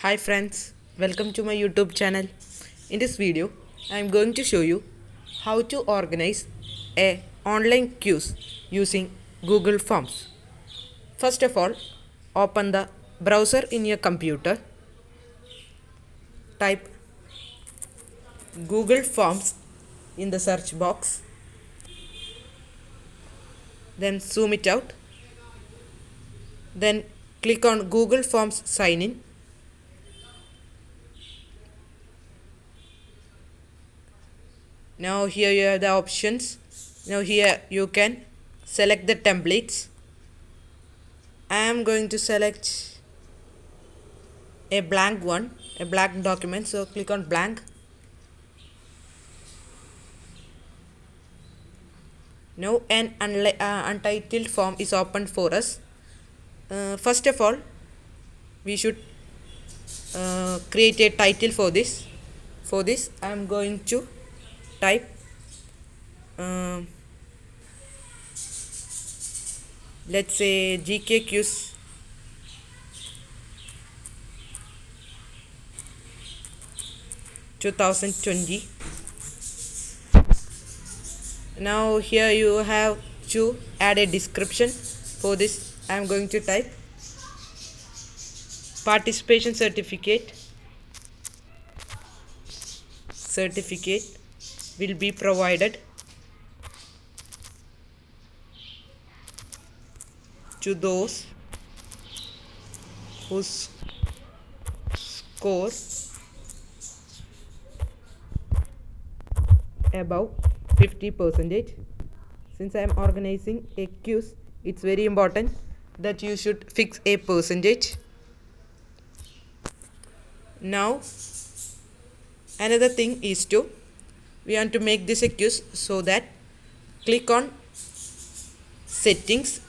Hi friends, welcome to my YouTube channel. In this video, I am going to show you how to organize a online quiz using Google Forms. First of all, open the browser in your computer. Type Google Forms in the search box. Then zoom it out. Then click on Google Forms sign in. Now here you have the options. Now here you can select the templates. I am going to select a blank one, a blank document. So click on blank. Now an untitled form is opened for us. First of all, we should create a title for this. For this, I am going to type let's say GK quiz 2020. Now here you have to add a description. For this, I am going to type participation certificate will be provided to those who score above 50%. Since I am organizing a quiz, it's very important that you should fix a percentage. Now another thing is we want to make this a quiz, so that click on settings.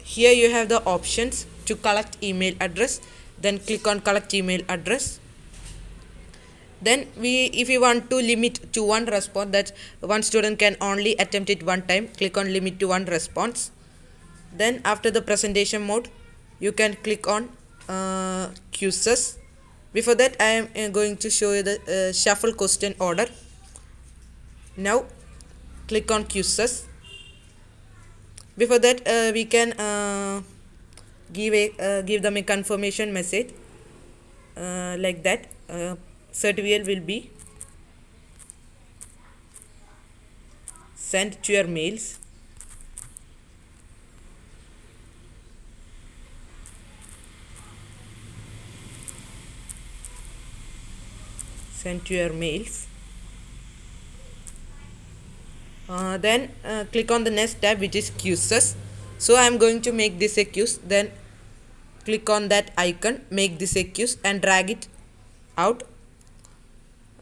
Here you have the options to collect email address. Then click on collect email address. Then if we want to limit to one response, that one student can only attempt it one time, click on limit to one response. Then after the presentation mode, you can click on quizzes. Before that, I am going to show you the shuffle question order. Now click on quizzes. Before that, we can give them a confirmation message like that. Certificate will be sent to your mails. Sent to your mails. Then click on the next tab, which is quizzes. So I am going to make this a quiz. Then click on that icon, make this a quiz, and drag it out.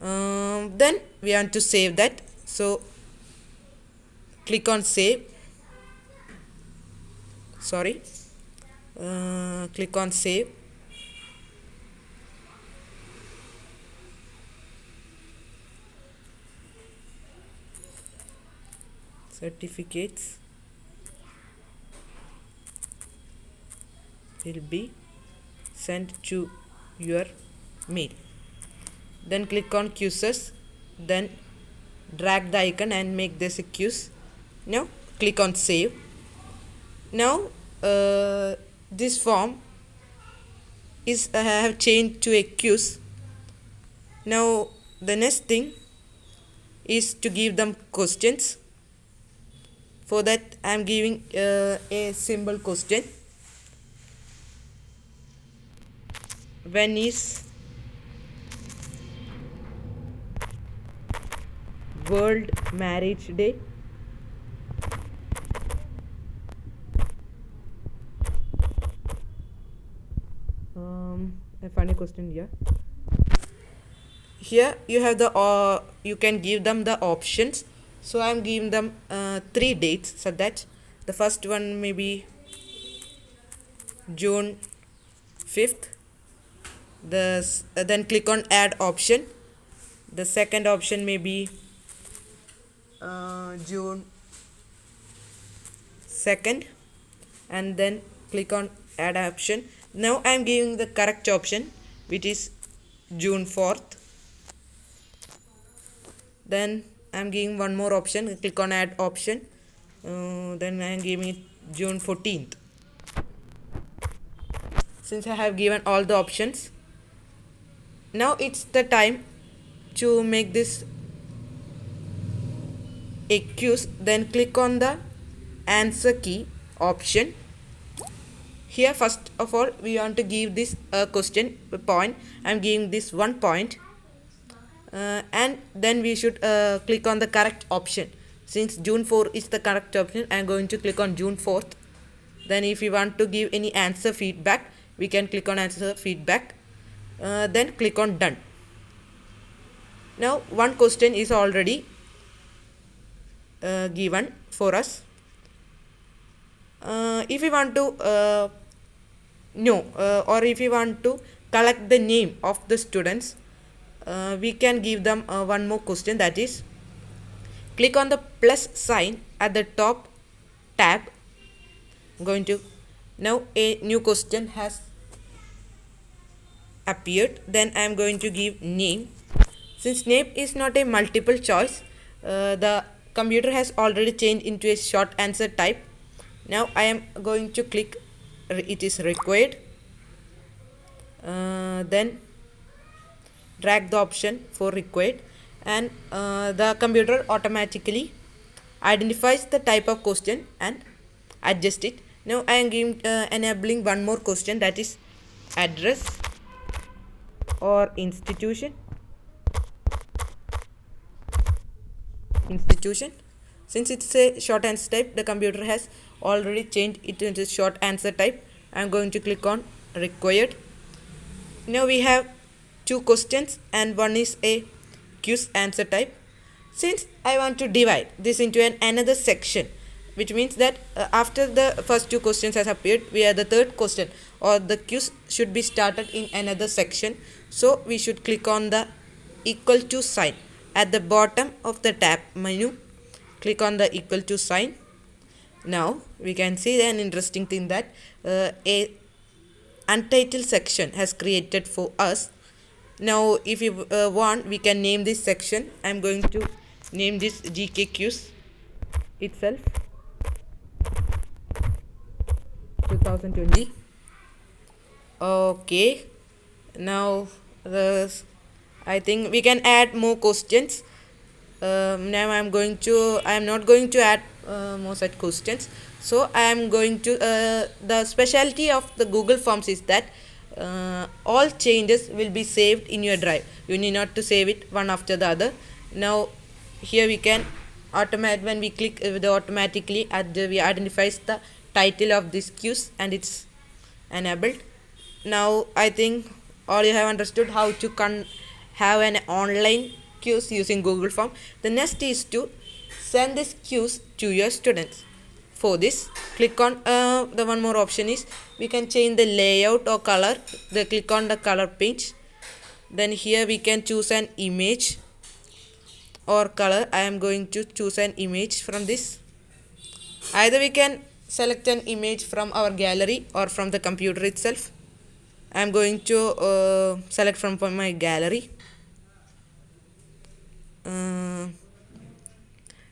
Then we want to save that. So click on save. Click on save. Certificates will be sent to your mail. Then click on quizzes. Then drag the icon and make this a quiz. Now click on save. Now this form is I have changed to a quiz. Now the next thing is to give them questions. For that, I am giving a simple question. When is World Marriage Day? A funny question here. Here you have the you can give them the options. So I am giving them 3 dates, so that the first one may be June 5th. Then click on add option. The second option may be June 2nd, and then click on add option. Now I am giving the correct option, which is June 4th. Then I am giving one more option. Click on add option. Then I am giving it June 14th. Since I have given all the options, now it's the time to make this a quiz. Then click on the answer key option. Here first of all we want to give this question a point. I am giving this 1 point. And then we should click on the correct option. Since June 4 is the correct option, I am going to click on June 4th. Then if we want to give any answer feedback, we can click on answer feedback. Then click on done. Now one question is already given for us. If we want to know or if we want to collect the name of the students, we can give them one more question, that is click on the plus sign at the top tab. I'm going to now a new question has appeared. Then I am going to give name. Since name is not a multiple choice, the computer has already changed into a short answer type. Now I am going to click it is required. Then drag the option for required, and the computer automatically identifies the type of question and adjust it. Now I am giving enabling one more question, that is address or institution. Since it's a short answer type, the computer has already changed it into short answer type. I am going to click on required. Now we have two questions and one is a quiz answer type. Since I want to divide this into another section, which means that after the first two questions has appeared, we have the third question or the quiz should be started in another section. So we should click on the equal to sign at the bottom of the tab menu. Click on the equal to sign. Now we can see an interesting thing, that a untitled section has created for us. Now if you want, we can name this section. I am going to name this GK quiz itself 2020. Okay, now I think we can add more questions. Now I am not going to add more such questions. So I am going to the specialty of the Google Forms is that all changes will be saved in your drive. You need not to save it one after the other. Now here we can when we click automatically we identifies the title of this quiz and it's enabled. Now I think all you have understood how to have an online quiz using Google Form. The next is to send this quiz to your students. For this, click on the one more option is we can change the layout or color. Click on the color page. Then here we can choose an image or color. I am going to choose an image from this. Either we can select an image from our gallery or from the computer itself. I am going to select from my gallery.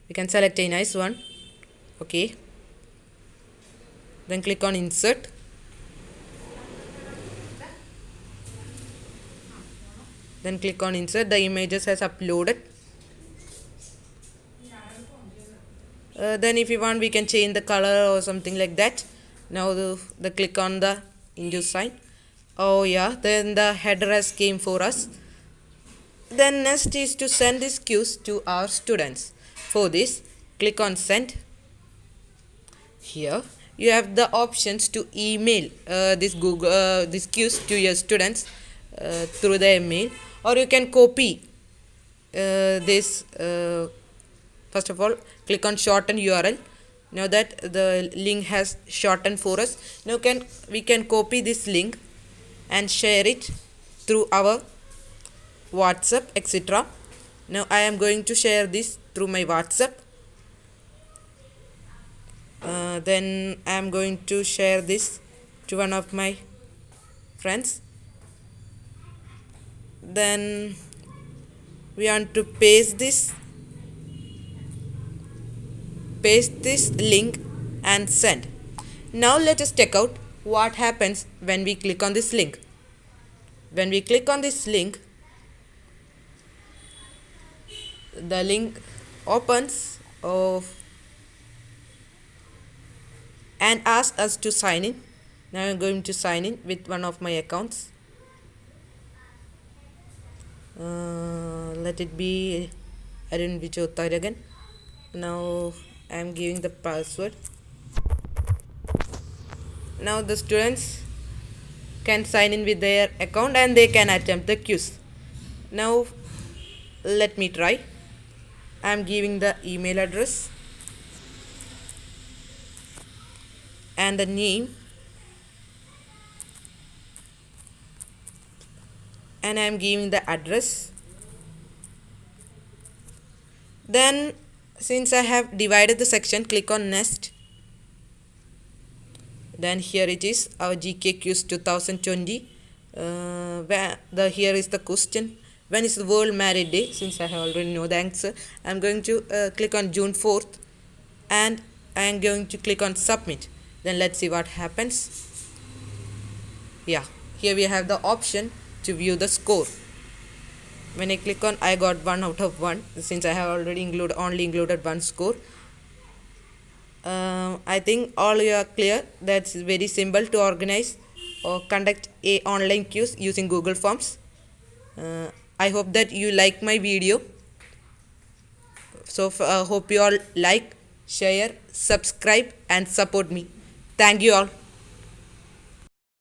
We can select a nice one. Okay. Then click on insert. Then click on insert. The images has uploaded. Then if you want, we can change the color or something like that. Now the click on the induce sign. Oh yeah, then the header has came for us. Then next is to send this quiz to our students. For this, click on send. Here you have the options to email this quiz to your students through the email, or you can copy this. First of all, click on shorten URL. Now that the link has shortened for us, now we can copy this link and share it through our WhatsApp, etc. Now I am going to share this through my WhatsApp. Then I am going to share this to one of my friends. Then we want to paste this link and send. Now let us check out what happens when we click on this link. When we click on this link, the link opens and asks us to sign in. Now I'm going to sign in with one of my accounts. Let it be Arun Vijotharagan. Now I'm giving the password. Now the students can sign in with their account and they can attempt the quiz. Now let me try. I'm giving the email address and the name, and I'm giving the address. Then since I have divided the section, click on next. Then here it is, our GK quiz 2020. Here is the question: when is the World Marriage Day? Since I have already know the answer, I'm going to click on June 4th and I am going to click on submit. Then let's see what happens. Yeah, here we have the option to view the score. When I click on, I got 1 out of 1 since I have already only included one score. I think all you are clear. That's very simple to organize or conduct a online quiz using Google Forms. I hope that you like my video. So hope you all like, share, subscribe and support me. Thank you all.